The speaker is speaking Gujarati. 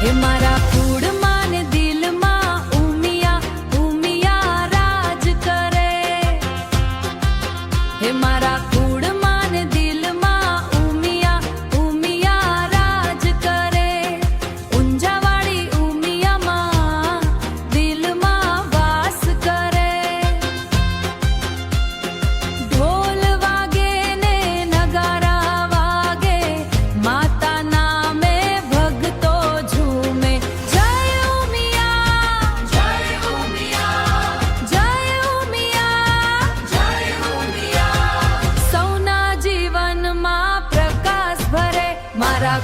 હે મારા કુળમાં ને દિલમાં ઉમિયા ઉમિયા રાજ કરે. હે મારા કુળમાં ને દિલમાં ઉમિયા ઉમિયા રાજ કરે. ઊંઝાવાળી ઉમિયામાં દિલમાં વાસ કરે. ઢોલ વાગે ને નગારા વાગે, માતા નામે ભગતો ઝૂમે. જય ઉમિયા જય ઉમિયા જય ઉમિયા જય ઉમિયા. સૌના જીવનમાં પ્રકાશ ભરે મારા